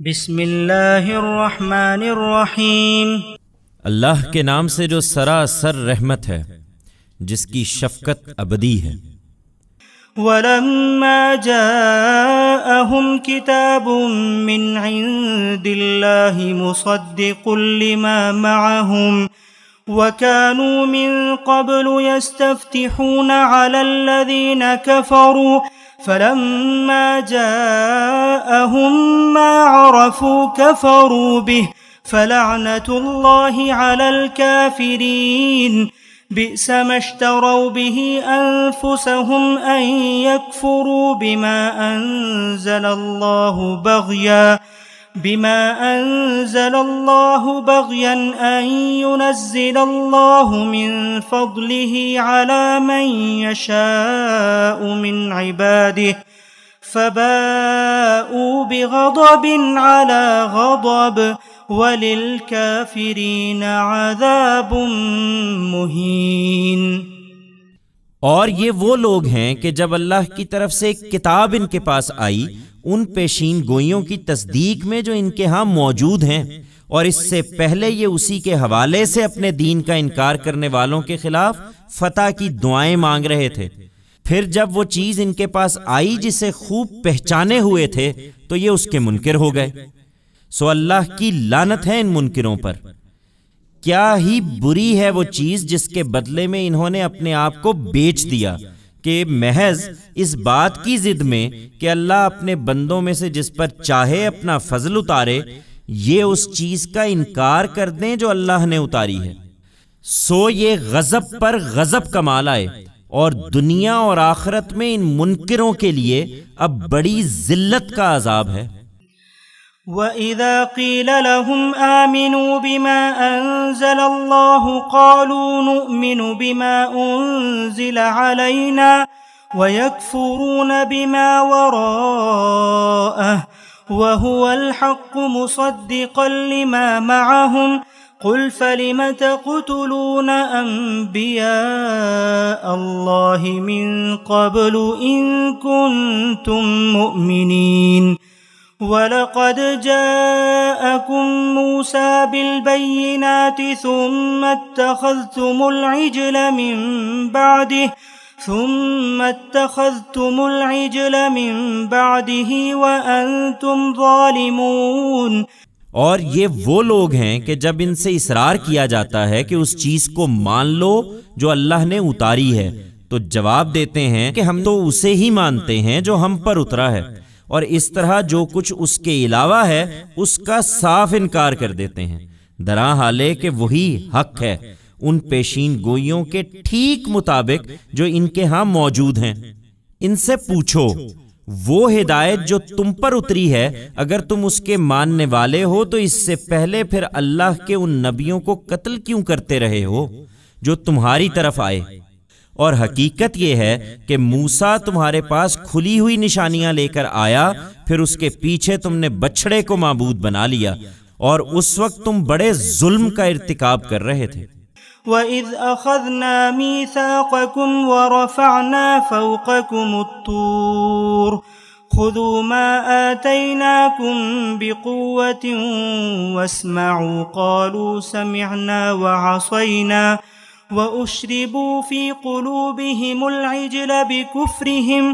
بسم اللہ الرحمن الرحیم۔ اللہ کے نام سے جو سراسر رحمت ہے، جس کی شفقت ابدی ہے۔ وَلَمَّا جَاءَهُمْ كِتَابٌ مِّنْ عِندِ اللَّهِ مُصَدِّقٌ لِّمَا مَعَهُمْ وَكَانُوا مِن قَبْلُ يَسْتَفْتِحُونَ عَلَى الَّذِينَ كَفَرُوا فَلَمَّا جَاءَهُم مَّا عَرَفُوا كَفَرُوا بِهِ فَلَعْنَةُ اللَّهِ عَلَى الْكَافِرِينَ۔ بئس ما اشتروا به أنفسهم أن يكفروا بما أنزل الله بغيا أن ينزل الله من فضله على من يشاء من عباده فباءوا بغضب على غضب وَلِلْكَافِرِينَ عَذَابٌ مُّهِينٌ۔ اور یہ وہ لوگ ہیں کہ جب اللہ کی طرف سے ایک کتاب ان کے پاس آئی، ان پیشین گوئیوں کی تصدیق میں جو ان کے ہاں موجود ہیں، اور اس سے پہلے یہ اسی کے حوالے سے اپنے دین کا انکار کرنے والوں کے خلاف فتح کی دعائیں مانگ رہے تھے، پھر جب وہ چیز ان کے پاس آئی جسے خوب پہچانے ہوئے تھے تو یہ اس کے منکر ہو گئے۔ سو اللہ کی لعنت ہے ان منکروں پر۔ کیا ہی بری ہے وہ چیز جس کے بدلے میں انہوں نے اپنے آپ کو بیچ دیا، کہ محض اس بات کی ضد میں کہ اللہ اپنے بندوں میں سے جس پر چاہے اپنا فضل اتارے، یہ اس چیز کا انکار کر دیں جو اللہ نے اتاری ہے۔ سو یہ غضب پر غضب کا مال آئے، اور دنیا اور آخرت میں ان منکروں کے لیے اب بڑی ذلت کا عذاب ہے۔ وَإِذَا قِيلَ لَهُمْ آمِنُوا بِمَا أَنزَلَ اللَّهُ قَالُوا نُؤْمِنُ بِمَا أُنزِلَ عَلَيْنَا وَيَكْفُرُونَ بِمَا وَرَاءَهُ وَهُوَ الْحَقُّ مُصَدِّقًا لِّمَا مَعَهُمْ قُلْ فَلِمَ تَقْتُلُونَ أَنبِيَاءَ اللَّهِ مِن قَبْلُ إِن كُنتُم مُّؤْمِنِينَ۔ وَلَقَدْ جَاءَكُم مُّوسَىٰ بِالْبَيِّنَاتِ ثُمَّ اتَّخَذْتُمُ الْعِجْلَ مِن بَعْدِهِ وَأَنتُمْ ظَالِمُونَ۔ اور یہ وہ لوگ ہیں کہ جب ان سے اصرار کیا جاتا ہے کہ اس چیز کو مان لو جو اللہ نے اتاری ہے، تو جواب دیتے ہیں کہ ہم تو اسے ہی مانتے ہیں جو ہم پر اترا ہے، اور اس طرح جو کچھ اس کے علاوہ ہے اس کا صاف انکار کر دیتے ہیں، درا حالے کہ وہی حق ہے ان پیشین گوئیوں کے ٹھیک مطابق جو ان کے ہاں موجود ہیں۔ ان سے پوچھو، وہ ہدایت جو تم پر اتری ہے اگر تم اس کے ماننے والے ہو تو اس سے پہلے پھر اللہ کے ان نبیوں کو قتل کیوں کرتے رہے ہو جو تمہاری طرف آئے؟ اور حقیقت یہ ہے کہ موسیٰ تمہارے پاس کھلی ہوئی نشانیاں لے کر آیا، پھر اس کے پیچھے تم نے بچھڑے کو معبود بنا لیا، اور اس وقت تم بڑے ظلم کا ارتکاب کر رہے تھے۔ وَإِذْ أَخَذْنَا مِيثَاقَكُمْ وَرَفَعْنَا فَوْقَكُمُ الطُّورَ خُذُوا مَا آتَيْنَاكُمْ بِقُوَّةٍ وَاسْمَعُوا قَالُوا سَمِعْنَا وَعَصَيْنَا وَأُشْرِبُوا فِي قُلُوبِهِمُ الْعِجْلَ بِكُفْرِهِمْ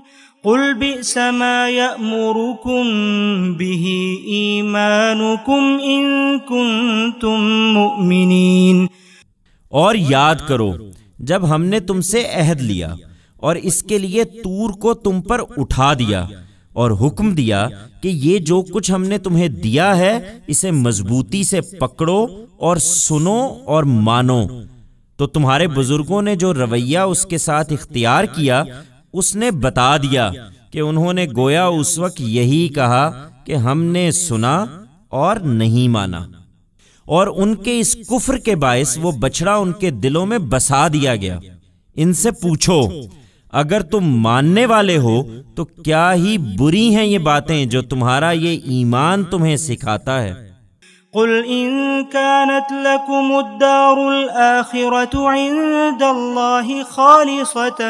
قُلْ بِئْسَ مَا يَأْمُرُكُمْ بِهِ إِيمَانُكُمْ إِن كُنتُم مُّؤْمِنِينَ۔ اور یاد کرو جب ہم نے تم سے عہد لیا اور اس کے لیے طور کو تم پر اٹھا دیا، اور حکم دیا کہ یہ جو کچھ ہم نے تمہیں دیا ہے اسے مضبوطی سے پکڑو اور سنو اور مانو، تو تمہارے بزرگوں نے جو رویہ اس کے ساتھ اختیار کیا اس نے بتا دیا کہ انہوں نے گویا اس وقت یہی کہا کہ ہم نے سنا اور نہیں مانا، اور ان کے اس کفر کے باعث وہ بچڑا ان کے دلوں میں بسا دیا گیا۔ ان سے پوچھو، اگر تم ماننے والے ہو تو کیا ہی بری ہیں یہ باتیں جو تمہارا یہ ایمان تمہیں سکھاتا ہے۔ قل إن كانت لكم الدار الآخرة عند الله خالصة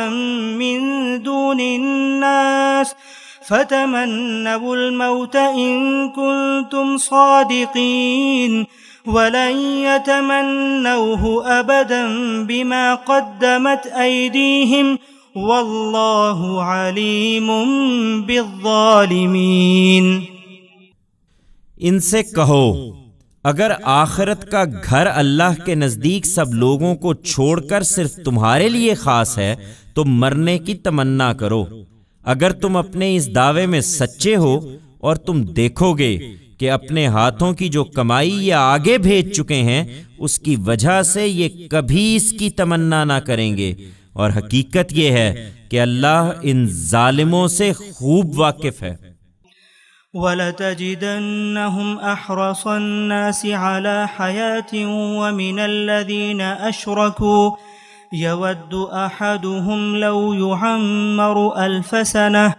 من دون الناس فتمنوا الموت إن كنتم صادقين ولن يتمنوه أبدا بما قدمت أيديهم والله عليم بالظالمين۔ ان سے کہو اگر آخرت کا گھر اللہ کے نزدیک سب لوگوں کو چھوڑ کر صرف تمہارے لیے خاص ہے تو مرنے کی تمنا کرو۔ اگر تم اپنے اس دعوے میں سچے ہو اور تم دیکھو گے کہ اپنے ہاتھوں کی جو کمائی یہ آگے بھیج چکے ہیں اس کی وجہ سے یہ کبھی اس کی تمنا نہ کریں گے، اور حقیقت یہ ہے کہ اللہ ان ظالموں سے خوب واقف ہے۔ وَلَتَجِدَنَّهُمْ أَحْرَصَ النَّاسِ عَلَى حَيَاةٍ وَمِنَ الَّذِينَ أَشْرَكُوا يَوَدُّ أَحَدُهُمْ لَوْ يُعَمَّرُ أَلْفَ سَنَةٍ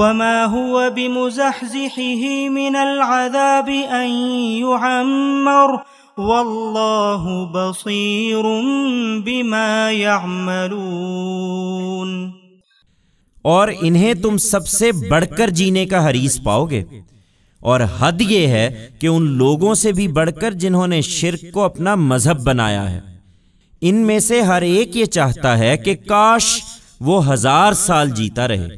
وَمَا هُوَ بِمُزَحْزِحِهِ مِنَ الْعَذَابِ أَن يُعَمَّرَ وَاللَّهُ بَصِيرٌ بِمَا يَعْمَلُونَ۔ اور انہیں تم سب سے بڑھ کر جینے کا حریص پاؤ گے، اور حد یہ ہے کہ ان لوگوں سے بھی بڑھ کر جنہوں نے شرک کو اپنا مذہب بنایا ہے۔ ان میں سے ہر ایک یہ چاہتا ہے کہ کاش وہ 1000 سال جیتا رہے،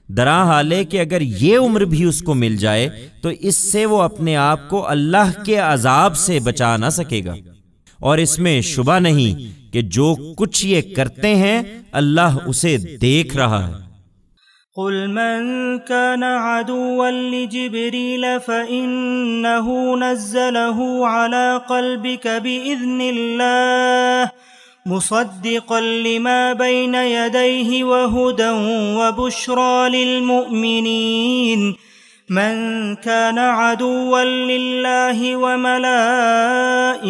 درحال کہ اگر یہ عمر بھی اس کو مل جائے تو اس سے وہ اپنے آپ کو اللہ کے عذاب سے بچا نہ سکے گا، اور اس میں شبہ نہیں کہ جو کچھ یہ کرتے ہیں اللہ اسے دیکھ رہا ہے۔ قل من كان عدوا لجبريل فإنه نزله على قلبك بإذن الله مصدقا لما بين يديه وهدى وبشرى للمؤمنين من كان عدوا لله وملائكته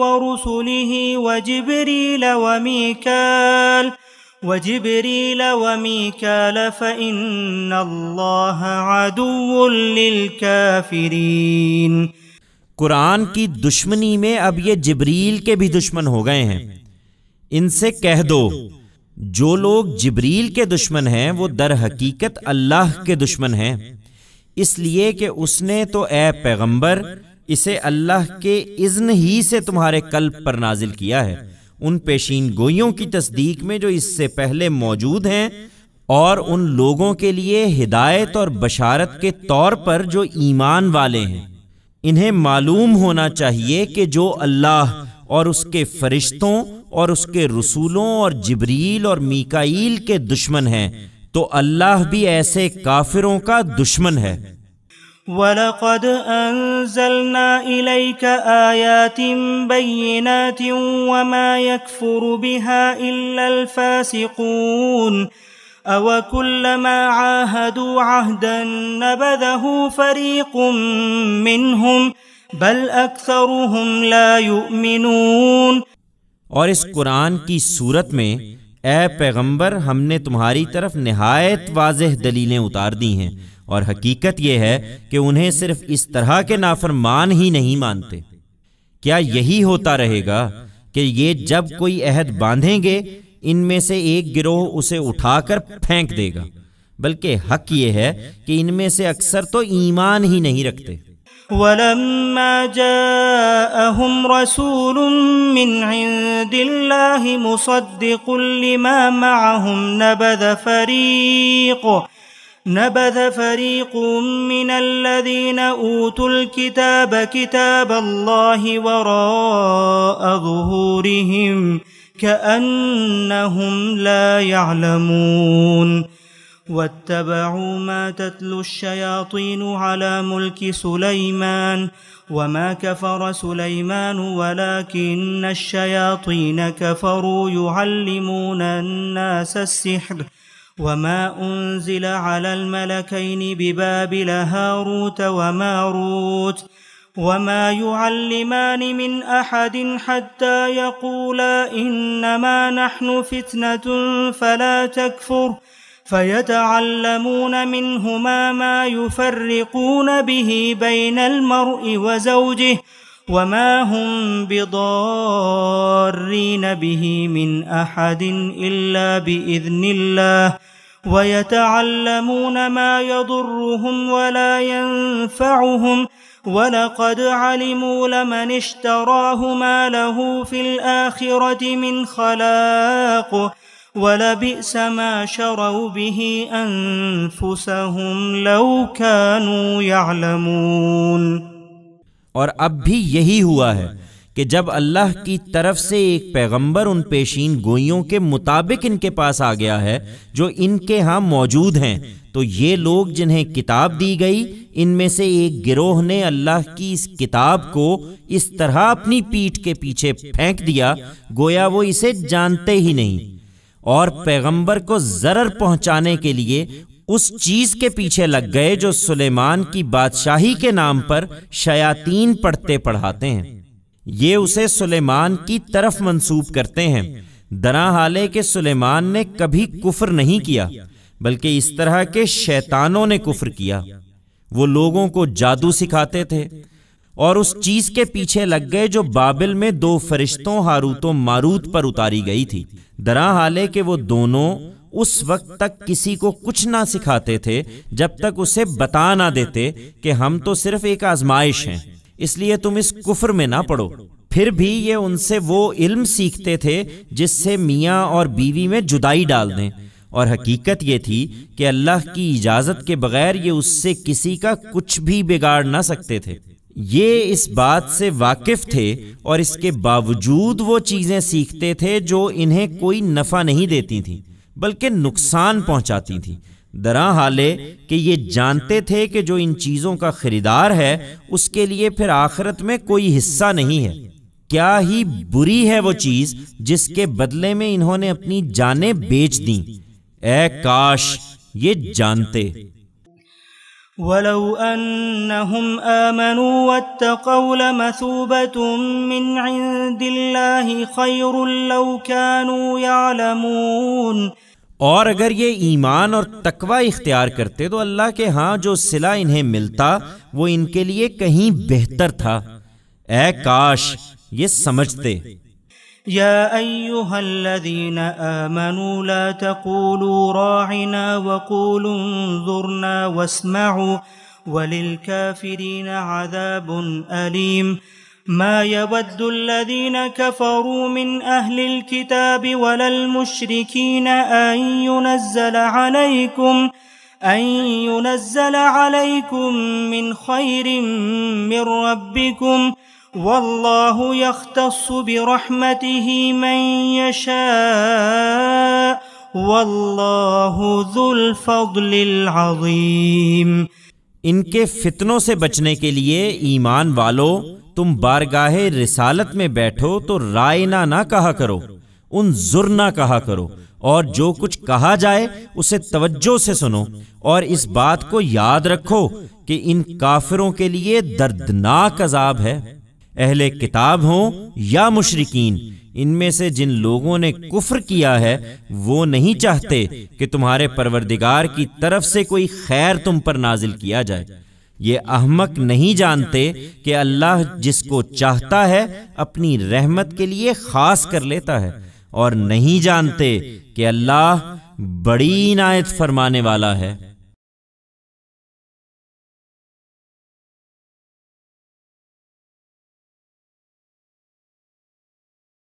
ورسله وجبريل وميكال فإن الله عدو للكافرين۔ قرآن کی دشمنی میں اب یہ جبریل کے بھی دشمن ہو گئے ہیں۔ ان سے کہہ دو جو لوگ جبریل کے دشمن ہیں وہ در حقیقت اللہ کے دشمن ہیں، اس لیے کہ اس نے تو اے پیغمبر اسے اللہ کے اذن ہی سے تمہارے قلب پر نازل کیا ہے، ان پیشین گوئیوں کی تصدیق میں جو اس سے پہلے موجود ہیں، اور ان لوگوں کے لیے ہدایت اور بشارت کے طور پر جو ایمان والے ہیں۔ انہیں معلوم ہونا چاہیے کہ جو اللہ اور اس کے فرشتوں اور اس کے رسولوں اور جبریل اور میکائیل کے دشمن ہیں تو اللہ بھی ایسے کافروں کا دشمن ہے۔ وَلَقَدْ أَنزَلْنَا إِلَيْكَ آيَاتٍ بَيِّنَاتٍ وَمَا يَكْفُرُ بِهَا إِلَّا الْفَاسِقُونَ أَوَكُلَّمَا عَاهَدُوا عَهْدًا نَبَذَهُ فَرِيقٌ مِّنْهُمْ بَلْ أَكْثَرُهُمْ لَا يُؤْمِنُونَ۔ اور اس قرآن کی صورت میں اے پیغمبر ہم نے تمہاری طرف نہایت واضح دلیلیں اتار دی ہیں، اور حقیقت یہ ہے کہ انہیں صرف اس طرح کے نافرمان ہی نہیں مانتے۔ کیا یہی ہوتا رہے گا کہ یہ جب کوئی عہد باندھیں گے ان میں سے ایک گروہ اسے اٹھا کر پھینک دے گا، بلکہ حق یہ ہے کہ ان میں سے اکثر تو ایمان ہی نہیں رکھتے۔ وَلَمَّا جَاءَهُمْ رَسُولٌ مِّنْ عِندِ اللَّهِ مُصَدِّقٌ لِّمَا مَعَهُمْ نبذ فريق من الذين أوتوا الكتاب كتاب الله وراء ظهورهم كأنهم لا يعلمون واتبعوا ما تتلو الشياطين على ملك سليمان وما كفر سليمان ولكن الشياطين كفروا يعلمون الناس السحر وما أنزل على الملكين ببابل هاروت وماروت وما يعلمان من أحد حتى يقولا إنما نحن فتنة فلا تكفر فيتعلمون منهما ما يفرقون به بين المرء وزوجه وما هم بضارين به من أحد إلا بإذن الله ويتعلمون ما يضرهم ولا ينفعهم وَلَقَدْ عَلِمُوا لَمَنِ اشْتَرَاهُ مَا لَهُ فِي الْآخِرَةِ مِنْ خَلَاقٍ وَلَبِئْسَ مَا شَرَوْا بِهِ أَنفُسَهُمْ لَوْ كَانُوا يَعْلَمُونَ۔ اور اب بھی یہی ہوا ہے کہ جب اللہ کی طرف سے ایک پیغمبر ان پیشین گوئیوں کے مطابق ان کے پاس آ گیا ہے جو ان کے ہاں موجود ہیں، تو یہ لوگ جنہیں کتاب دی گئی ان میں سے ایک گروہ نے اللہ کی اس کتاب کو اس طرح اپنی پیٹھ کے پیچھے پھینک دیا گویا وہ اسے جانتے ہی نہیں، اور پیغمبر کو ضرر پہنچانے کے لیے اس چیز کے پیچھے لگ گئے جو سلیمان کی بادشاہی کے نام پر شیاطین پڑھتے پڑھاتے ہیں۔ یہ اسے سلیمان کی طرف منسوب کرتے ہیں، درا حالے کہ سلیمان نے کبھی کفر نہیں کیا بلکہ اس طرح کے شیطانوں نے کفر کیا۔ وہ لوگوں کو جادو سکھاتے تھے اور اس چیز کے پیچھے لگ گئے جو بابل میں 2 فرشتوں ہاروت و ماروت پر اتاری گئی تھی، درا حالے کہ وہ دونوں اس وقت تک کسی کو کچھ نہ سکھاتے تھے جب تک اسے بتا نہ دیتے کہ ہم تو صرف ایک آزمائش ہیں، اس لیے تم اس کفر میں نہ پڑو۔ پھر بھی یہ ان سے وہ علم سیکھتے تھے جس سے میاں اور بیوی میں جدائی ڈال دیں، اور حقیقت یہ تھی کہ اللہ کی اجازت کے بغیر یہ اس سے کسی کا کچھ بھی بگاڑ نہ سکتے تھے۔ یہ اس بات سے واقف تھے اور اس کے باوجود وہ چیزیں سیکھتے تھے جو انہیں کوئی نفع نہیں دیتی تھیں بلکہ نقصان پہنچاتی تھیں، درا حالے کہ یہ جانتے تھے کہ جو ان چیزوں کا خریدار ہے اس کے لیے پھر آخرت میں کوئی حصہ نہیں ہے۔ کیا ہی بری ہے وہ چیز جس کے بدلے میں انہوں نے اپنی جانیں بیچ دیں، اے کاش یہ جانتے۔ وَلَوْ أَنَّهُمْ آمَنُوا وَاتَّقَوْا لَمَثُوبَةٌ مِّنْ عِندِ اللَّهِ خَيْرٌ لَوْ كَانُوا يَعْلَمُونَ۔ اور اگر یہ ایمان اور تقوی اختیار کرتے تو اللہ کے ہاں جو صلہ انہیں ملتا وہ ان کے لیے کہیں بہتر تھا، اے کاش یہ سمجھتے۔ يا أيها الذين آمنوا لا تقولوا راعنا وقولوا انظرنا واسمعوا وللكافرين عذاب أليم ما يود الذين كفروا من أهل الكتاب ولا المشركين أن ينزل عليكم من خير من ربكم واللہ یختص برحمتہ من یشاء واللہ ذو الفضل العظیم۔ ان کے فتنوں سے بچنے کے لیے ایمان والو تم بارگاہ رسالت میں بیٹھو تو رائنا نہ کہا کرو، انظر نہ کہا کرو، اور جو کچھ کہا جائے اسے توجہ سے سنو، اور اس بات کو یاد رکھو کہ ان کافروں کے لیے دردناک عذاب ہے۔ اہل کتاب ہوں یا مشرکین، ان میں سے جن لوگوں نے کفر کیا ہے وہ نہیں چاہتے کہ تمہارے پروردگار کی طرف سے کوئی خیر تم پر نازل کیا جائے۔ یہ احمق نہیں جانتے کہ اللہ جس کو چاہتا ہے اپنی رحمت کے لیے خاص کر لیتا ہے، اور نہیں جانتے کہ اللہ بڑی عنایت فرمانے والا ہے۔